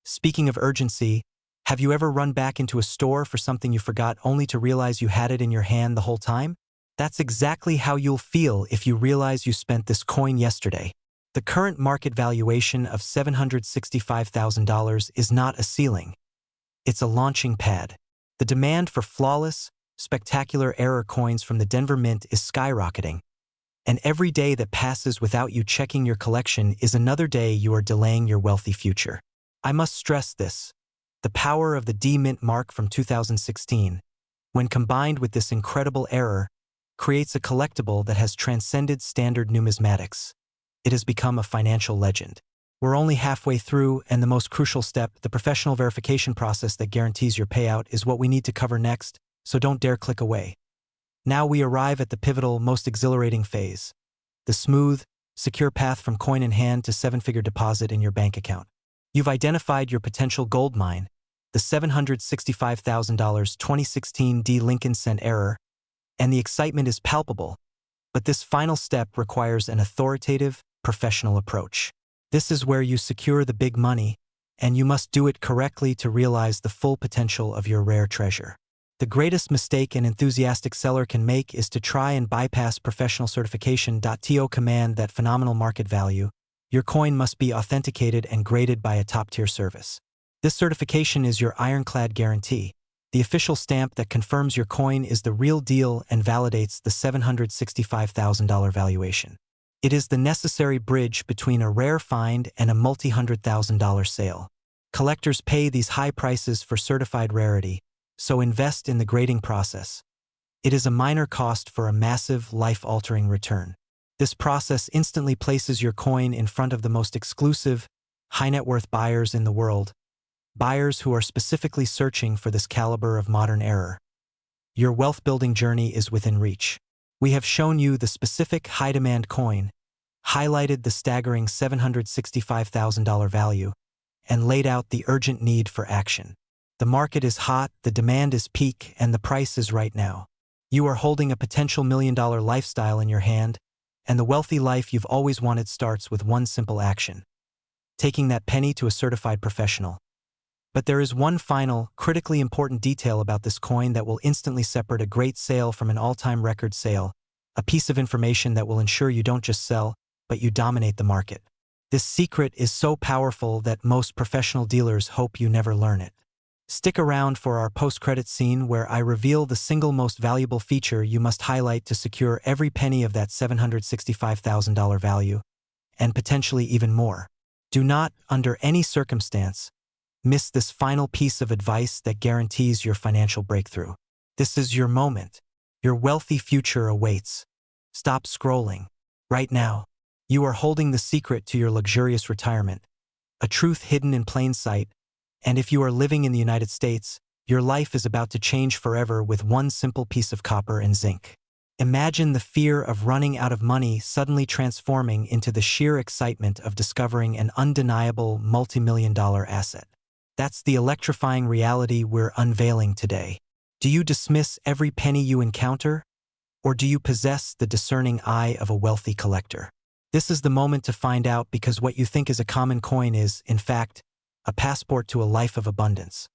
Speaking of urgency, have you ever run back into a store for something you forgot only to realize you had it in your hand the whole time? That's exactly how you'll feel if you realize you spent this coin yesterday. The current market valuation of $765,000 is not a ceiling. It's a launching pad. The demand for flawless, spectacular error coins from the Denver Mint is skyrocketing. And every day that passes without you checking your collection is another day you are delaying your wealthy future. I must stress this. The power of the D Mint mark from 2016, when combined with this incredible error, creates a collectible that has transcended standard numismatics. It has become a financial legend. We're only halfway through, and the most crucial step, the professional verification process that guarantees your payout, is what we need to cover next, so don't dare click away. Now we arrive at the pivotal, most exhilarating phase, the smooth, secure path from coin in hand to seven-figure deposit in your bank account. You've identified your potential gold mine, the $765,000 2016 D Lincoln Cent error, and the excitement is palpable, but this final step requires an authoritative, professional approach. This is where you secure the big money, and you must do it correctly to realize the full potential of your rare treasure. The greatest mistake an enthusiastic seller can make is to try and bypass professional certification. To command that phenomenal market value, your coin must be authenticated and graded by a top-tier service. This certification is your ironclad guarantee, the official stamp that confirms your coin is the real deal and validates the $765,000 valuation. It is the necessary bridge between a rare find and a multi-$100,000 sale. Collectors pay these high prices for certified rarity, so invest in the grading process. It is a minor cost for a massive, life-altering return. This process instantly places your coin in front of the most exclusive, high-net-worth buyers in the world, buyers who are specifically searching for this caliber of modern error. Your wealth-building journey is within reach. We have shown you the specific high-demand coin, highlighted the staggering $765,000 value, and laid out the urgent need for action. The market is hot, the demand is peak, and the price is right now. You are holding a potential million-dollar lifestyle in your hand, and the wealthy life you've always wanted starts with one simple action: taking that penny to a certified professional. But there is one final, critically important detail about this coin that will instantly separate a great sale from an all-time record sale, a piece of information that will ensure you don't just sell, but you dominate the market. This secret is so powerful that most professional dealers hope you never learn it. Stick around for our post-credit scene where I reveal the single most valuable feature you must highlight to secure every penny of that $765,000 value, and potentially even more. Do not, under any circumstance, miss this final piece of advice that guarantees your financial breakthrough. This is your moment. Your wealthy future awaits. Stop scrolling. Right now, you are holding the secret to your luxurious retirement, a truth hidden in plain sight, and if you are living in the United States, your life is about to change forever with one simple piece of copper and zinc. Imagine the fear of running out of money suddenly transforming into the sheer excitement of discovering an undeniable multi-million-dollar asset. That's the electrifying reality we're unveiling today. Do you dismiss every penny you encounter? Or do you possess the discerning eye of a wealthy collector? This is the moment to find out, because what you think is a common coin is, in fact, a passport to a life of abundance.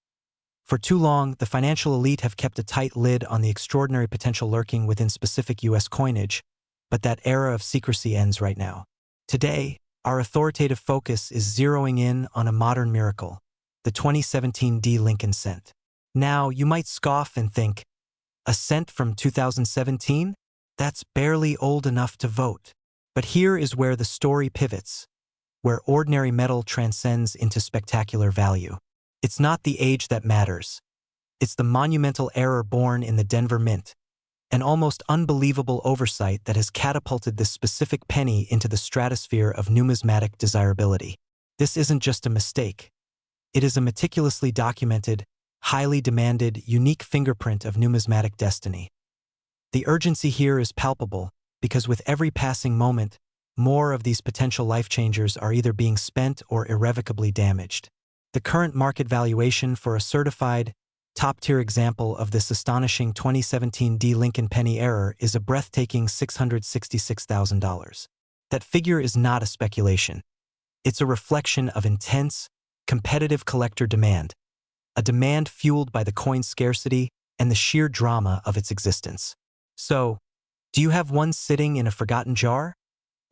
For too long, the financial elite have kept a tight lid on the extraordinary potential lurking within specific U.S. coinage, but that era of secrecy ends right now. Today, our authoritative focus is zeroing in on a modern miracle: the 2017 D Lincoln cent. Now, you might scoff and think, a cent from 2017? That's barely old enough to vote. But here is where the story pivots, where ordinary metal transcends into spectacular value. It's not the age that matters. It's the monumental error born in the Denver Mint, an almost unbelievable oversight that has catapulted this specific penny into the stratosphere of numismatic desirability. This isn't just a mistake. It is a meticulously documented, highly demanded, unique fingerprint of numismatic destiny. The urgency here is palpable, because with every passing moment, more of these potential life-changers are either being spent or irrevocably damaged. The current market valuation for a certified, top-tier example of this astonishing 2017 D Lincoln penny error is a breathtaking $666,000. That figure is not a speculation. It's a reflection of intense, competitive collector demand, a demand fueled by the coin's scarcity and the sheer drama of its existence. So, do you have one sitting in a forgotten jar?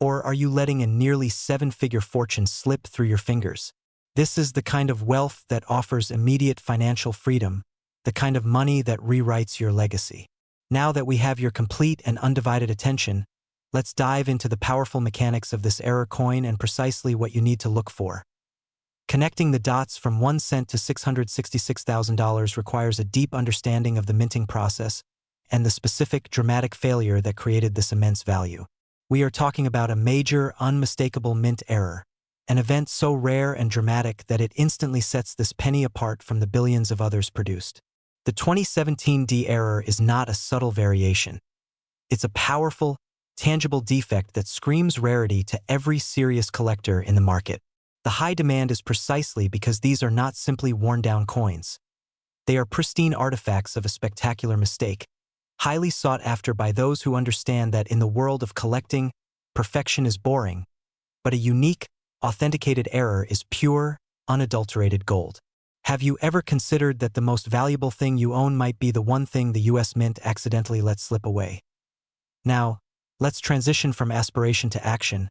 Or are you letting a nearly seven-figure fortune slip through your fingers? This is the kind of wealth that offers immediate financial freedom, the kind of money that rewrites your legacy. Now that we have your complete and undivided attention, let's dive into the powerful mechanics of this error coin and precisely what you need to look for. Connecting the dots from 1 cent to $666,000 requires a deep understanding of the minting process and the specific dramatic failure that created this immense value. We are talking about a major, unmistakable mint error, an event so rare and dramatic that it instantly sets this penny apart from the billions of others produced. The 2017 D error is not a subtle variation. It's a powerful, tangible defect that screams rarity to every serious collector in the market. The high demand is precisely because these are not simply worn-down coins. They are pristine artifacts of a spectacular mistake, highly sought after by those who understand that in the world of collecting, perfection is boring, but a unique, authenticated error is pure, unadulterated gold. Have you ever considered that the most valuable thing you own might be the one thing the U.S. Mint accidentally let slip away? Now, let's transition from aspiration to action,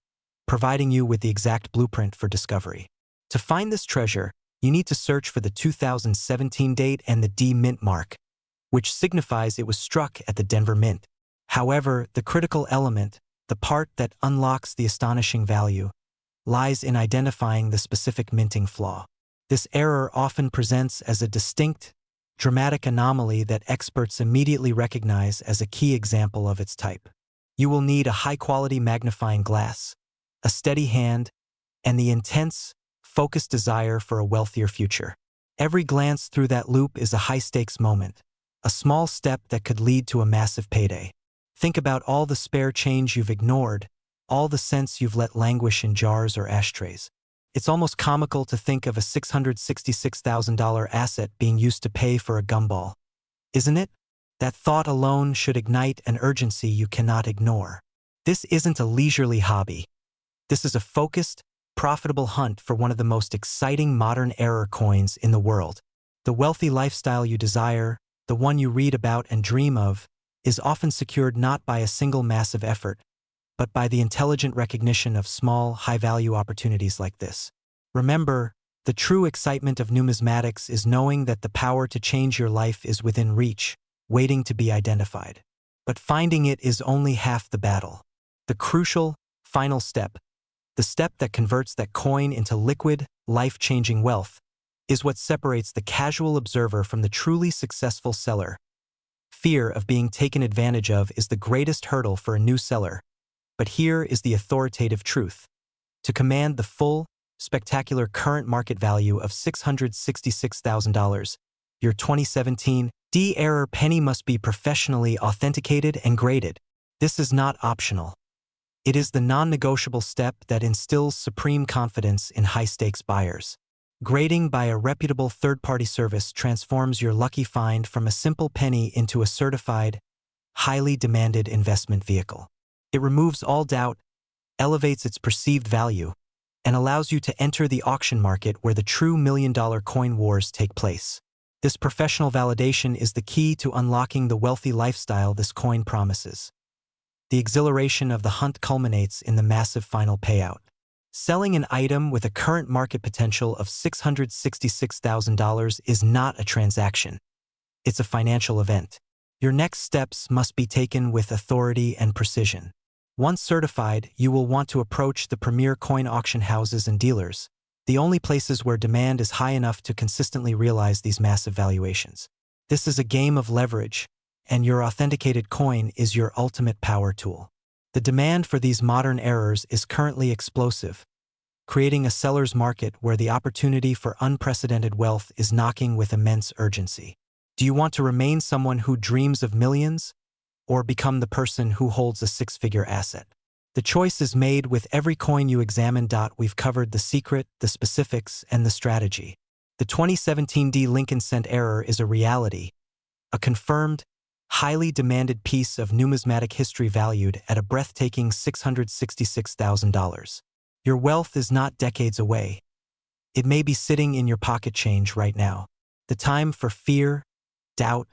providing you with the exact blueprint for discovery. To find this treasure, you need to search for the 2017 date and the D Mint mark, which signifies it was struck at the Denver Mint. However, the critical element, The part that unlocks the astonishing value lies in identifying the specific minting flaw. This error often presents as a distinct, dramatic anomaly that experts immediately recognize as a key example of its type. You will need a high-quality magnifying glass, a steady hand, and the intense, focused desire for a wealthier future. Every glance through that loop is a high-stakes moment, a small step that could lead to a massive payday. Think about all the spare change you've ignored, all the cents you've let languish in jars or ashtrays. It's almost comical to think of a $666,000 asset being used to pay for a gumball. Isn't it? That thought alone should ignite an urgency you cannot ignore. This isn't a leisurely hobby. This is a focused, profitable hunt for one of the most exciting modern era coins in the world. The wealthy lifestyle you desire, the one you read about and dream of, is often secured not by a single massive effort, but by the intelligent recognition of small, high-value opportunities like this. Remember, the true excitement of numismatics is knowing that the power to change your life is within reach, waiting to be identified. But finding it is only half the battle. The crucial, final step, the step that converts that coin into liquid, life-changing wealth, is what separates the casual observer from the truly successful seller. Fear of being taken advantage of is the greatest hurdle for a new seller. But here is the authoritative truth. To command the full, spectacular current market value of $666,000, your 2017 D-Error penny must be professionally authenticated and graded. This is not optional. It is the non-negotiable step that instills supreme confidence in high-stakes buyers. Grading by a reputable third-party service transforms your lucky find from a simple penny into a certified, highly demanded investment vehicle. It removes all doubt, elevates its perceived value, and allows you to enter the auction market where the true million-dollar coin wars take place. This professional validation is the key to unlocking the wealthy lifestyle this coin promises. The exhilaration of the hunt culminates in the massive final payout. Selling an item with a current market potential of $666,000 is not a transaction. It's a financial event. Your next steps must be taken with authority and precision. Once certified, you will want to approach the premier coin auction houses and dealers, the only places where demand is high enough to consistently realize these massive valuations. This is a game of leverage, and your authenticated coin is your ultimate power tool. The demand for these modern errors is currently explosive, creating a seller's market where the opportunity for unprecedented wealth is knocking with immense urgency. Do you want to remain someone who dreams of millions, or become the person who holds a six-figure asset? The choice is made with every coin you examine. We've covered the secret, the specifics, and the strategy. The 2017 D Lincoln Cent error is a reality, a confirmed, highly demanded piece of numismatic history valued at a breathtaking $666,000. Your wealth is not decades away. It may be sitting in your pocket change right now. The time for fear, doubt,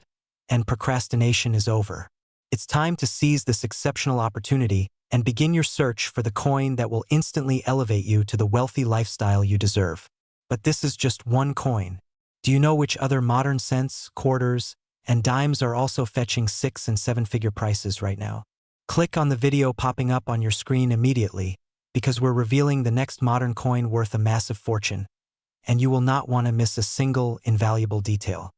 and procrastination is over. It's time to seize this exceptional opportunity and begin your search for the coin that will instantly elevate you to the wealthy lifestyle you deserve. But this is just one coin. Do you know which other modern cents, quarters, and dimes are also fetching 6- and 7-figure prices right now? Click on the video popping up on your screen immediately, because we're revealing the next modern coin worth a massive fortune, and you will not want to miss a single invaluable detail.